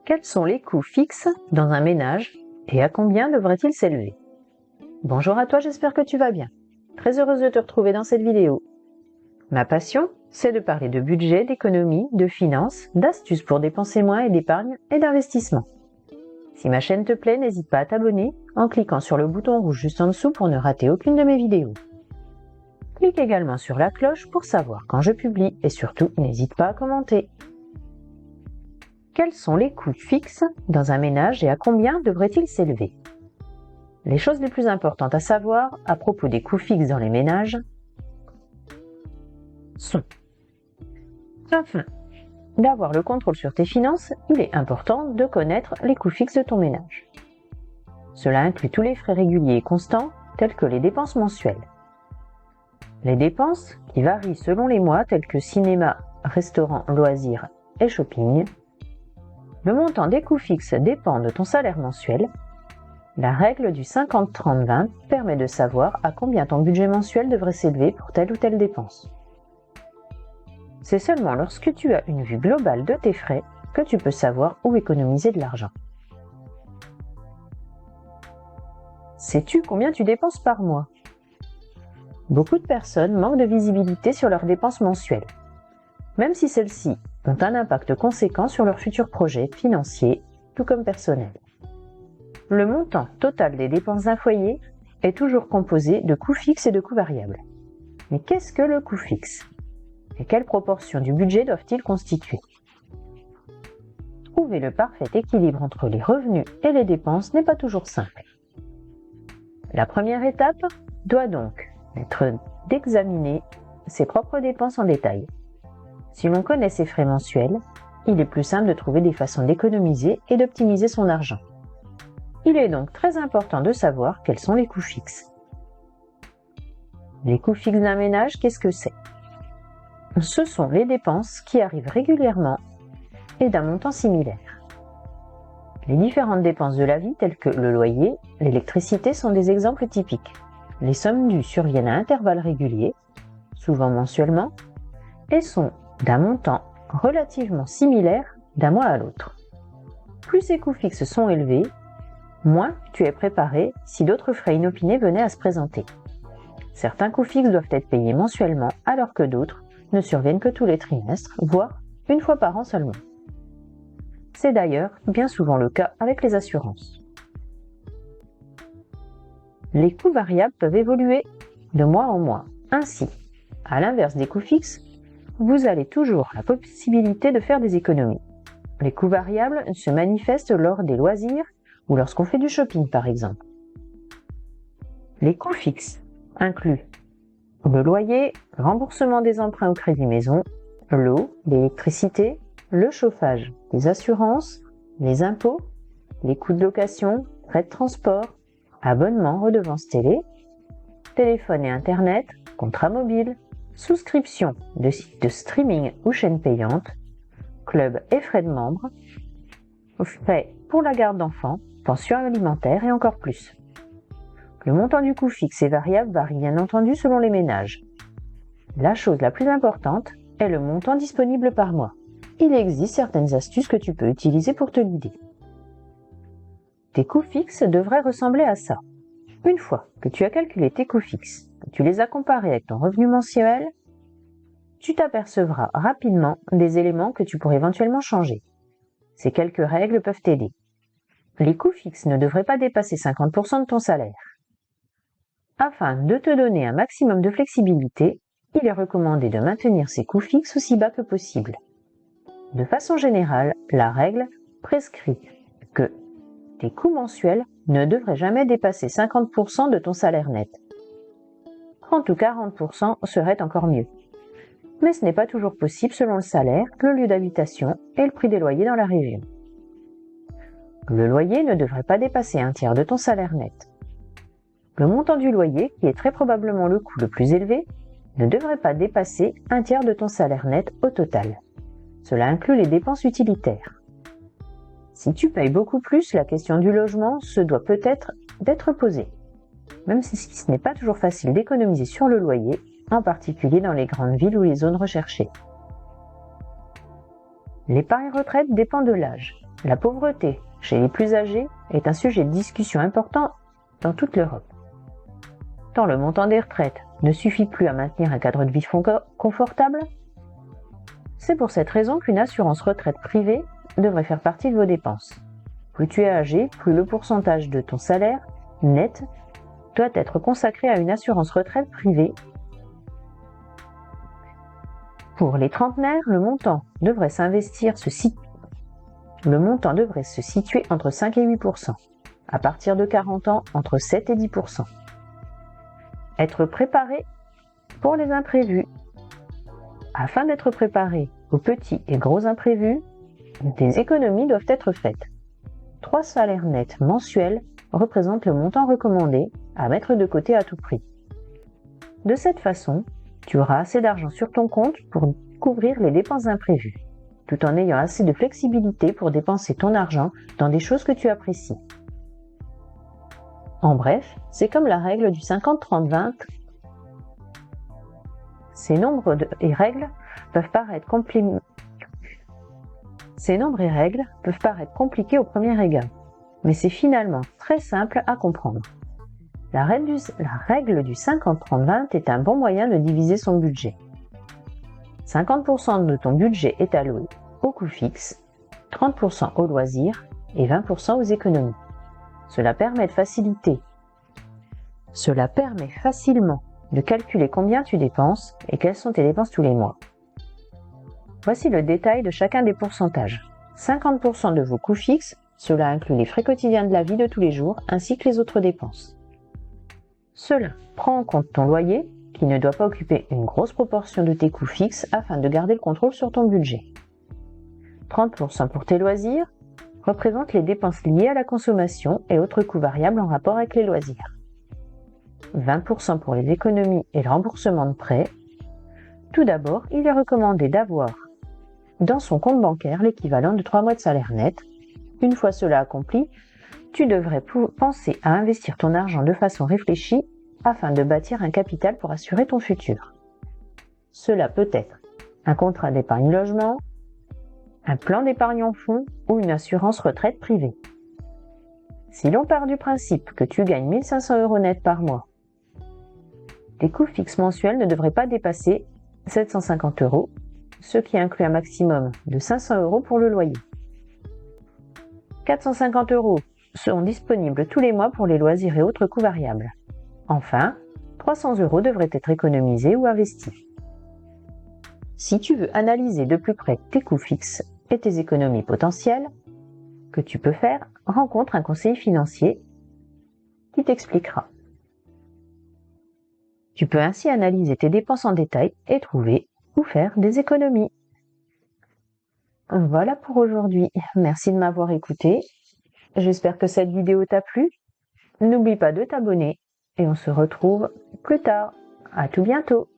Quels sont les coûts fixes dans un ménage et à combien devraient-ils s'élever? Bonjour à toi, j'espère que tu vas bien. Très heureuse de te retrouver dans cette vidéo. Ma passion, c'est de parler de budget, d'économie, de finances, d'astuces pour dépenser moins et d'épargne et d'investissement. Si ma chaîne te plaît, n'hésite pas à t'abonner en cliquant sur le bouton rouge juste en dessous pour ne rater aucune de mes vidéos. Clique également sur la cloche pour savoir quand je publie et surtout n'hésite pas à commenter. Quels sont les coûts fixes dans un ménage et à combien devraient-ils s'élever? Les choses les plus importantes à savoir à propos des coûts fixes dans les ménages sont: afin d'avoir le contrôle sur tes finances, il est important de connaître les coûts fixes de ton ménage. Cela inclut tous les frais réguliers et constants, tels que les dépenses mensuelles. Les dépenses qui varient selon les mois, tels que cinéma, restaurant, loisirs et shopping. Le montant des coûts fixes dépend de ton salaire mensuel. La règle du 50-30-20 permet de savoir à combien ton budget mensuel devrait s'élever pour telle ou telle dépense. C'est seulement lorsque tu as une vue globale de tes frais que tu peux savoir où économiser de l'argent. Sais-tu combien tu dépenses par mois? Beaucoup de personnes manquent de visibilité sur leurs dépenses mensuelles, même si celles-ci ont un impact conséquent sur leurs futurs projets financiers, tout comme personnels. Le montant total des dépenses d'un foyer est toujours composé de coûts fixes et de coûts variables. Mais qu'est-ce que le coût fixe? Et quelle proportion du budget doivent-ils constituer? Trouver le parfait équilibre entre les revenus et les dépenses n'est pas toujours simple. La première étape doit donc être d'examiner ses propres dépenses en détail. Si l'on connaît ses frais mensuels, il est plus simple de trouver des façons d'économiser et d'optimiser son argent. Il est donc très important de savoir quels sont les coûts fixes. Les coûts fixes d'un ménage, qu'est-ce que c'est? Ce sont les dépenses qui arrivent régulièrement et d'un montant similaire. Les différentes dépenses de la vie, telles que le loyer, l'électricité, sont des exemples typiques. Les sommes dues surviennent à intervalles réguliers, souvent mensuellement, et sont d'un montant relativement similaire d'un mois à l'autre. Plus ces coûts fixes sont élevés, moins tu es préparé si d'autres frais inopinés venaient à se présenter. Certains coûts fixes doivent être payés mensuellement, alors que d'autres ne surviennent que tous les trimestres, voire une fois par an seulement. C'est d'ailleurs bien souvent le cas avec les assurances. Les coûts variables peuvent évoluer de mois en mois. Ainsi, à l'inverse des coûts fixes, vous avez toujours la possibilité de faire des économies. Les coûts variables se manifestent lors des loisirs ou lorsqu'on fait du shopping par exemple. Les coûts fixes incluent le loyer, le remboursement des emprunts au crédit maison, l'eau, l'électricité, le chauffage, les assurances, les impôts, les coûts de location, frais de transport, abonnement, redevance télé, téléphone et internet, contrat mobile, souscription de sites de streaming ou chaînes payantes, club et frais de membres, frais pour la garde d'enfants, pension alimentaire et encore plus. Le montant du coût fixe et variable varie bien entendu selon les ménages. La chose la plus importante est le montant disponible par mois. Il existe certaines astuces que tu peux utiliser pour te guider. Tes coûts fixes devraient ressembler à ça. Une fois que tu as calculé tes coûts fixes, que tu les as comparés avec ton revenu mensuel, tu t'apercevras rapidement des éléments que tu pourrais éventuellement changer. Ces quelques règles peuvent t'aider. Les coûts fixes ne devraient pas dépasser 50% de ton salaire. Afin de te donner un maximum de flexibilité, il est recommandé de maintenir ces coûts fixes aussi bas que possible. De façon générale, la règle prescrit que tes coûts mensuels ne devraient jamais dépasser 50% de ton salaire net. 30 ou 40% serait encore mieux. Mais ce n'est pas toujours possible selon le salaire, le lieu d'habitation et le prix des loyers dans la région. Le loyer ne devrait pas dépasser un tiers de ton salaire net. Le montant du loyer, qui est très probablement le coût le plus élevé, ne devrait pas dépasser un tiers de ton salaire net au total. Cela inclut les dépenses utilitaires. Si tu payes beaucoup plus, la question du logement se doit peut-être d'être posée, même si ce n'est pas toujours facile d'économiser sur le loyer, en particulier dans les grandes villes ou les zones recherchées. L'épargne retraite dépend de l'âge. La pauvreté chez les plus âgés est un sujet de discussion important dans toute l'Europe. Tant le montant des retraites ne suffit plus à maintenir un cadre de vie confortable, c'est pour cette raison qu'une assurance retraite privée devrait faire partie de vos dépenses. Plus tu es âgé, plus le pourcentage de ton salaire net doit être consacré à une assurance retraite privée. Pour les trentenaires, le montant devrait se situer entre 5 et 8%. À partir de 40 ans, entre 7 et 10%. Être préparé pour les imprévus. Afin d'être préparé aux petits et gros imprévus, des économies doivent être faites. 3 salaires nets mensuels représentent le montant recommandé à mettre de côté à tout prix. De cette façon, tu auras assez d'argent sur ton compte pour couvrir les dépenses imprévues, tout en ayant assez de flexibilité pour dépenser ton argent dans des choses que tu apprécies. En bref, c'est comme la règle du 50-30-20. Ces nombres et règles peuvent paraître compliqués au premier égard, mais c'est finalement très simple à comprendre. La règle du 50-30-20 est un bon moyen de diviser son budget. 50% de ton budget est alloué aux coûts fixes, 30% aux loisirs et 20% aux économies. Cela permet facilement de calculer combien tu dépenses et quelles sont tes dépenses tous les mois. Voici le détail de chacun des pourcentages. 50% de vos coûts fixes, cela inclut les frais quotidiens de la vie de tous les jours ainsi que les autres dépenses. Cela prend en compte ton loyer, qui ne doit pas occuper une grosse proportion de tes coûts fixes afin de garder le contrôle sur ton budget. 30% pour tes loisirs représentent les dépenses liées à la consommation et autres coûts variables en rapport avec les loisirs. 20% pour les économies et le remboursement de prêts. Tout d'abord, il est recommandé d'avoir dans son compte bancaire l'équivalent de 3 mois de salaire net. Une fois cela accompli, tu devrais penser à investir ton argent de façon réfléchie afin de bâtir un capital pour assurer ton futur. Cela peut être un contrat d'épargne logement, un plan d'épargne en fonds ou une assurance retraite privée. Si l'on part du principe que tu gagnes 1 500 € net par mois, tes coûts fixes mensuels ne devraient pas dépasser 750 €, ce qui inclut un maximum de 500 € pour le loyer. 450 € seront disponibles tous les mois pour les loisirs et autres coûts variables. Enfin, 300 € devraient être économisés ou investis. Si tu veux analyser de plus près tes coûts fixes et tes économies potentielles que tu peux faire, rencontre un conseiller financier qui t'expliquera. Tu peux ainsi analyser tes dépenses en détail et trouver où faire des économies. Voilà pour aujourd'hui. Merci de m'avoir écouté. J'espère que cette vidéo t'a plu. N'oublie pas de t'abonner et on se retrouve plus tard. À tout bientôt.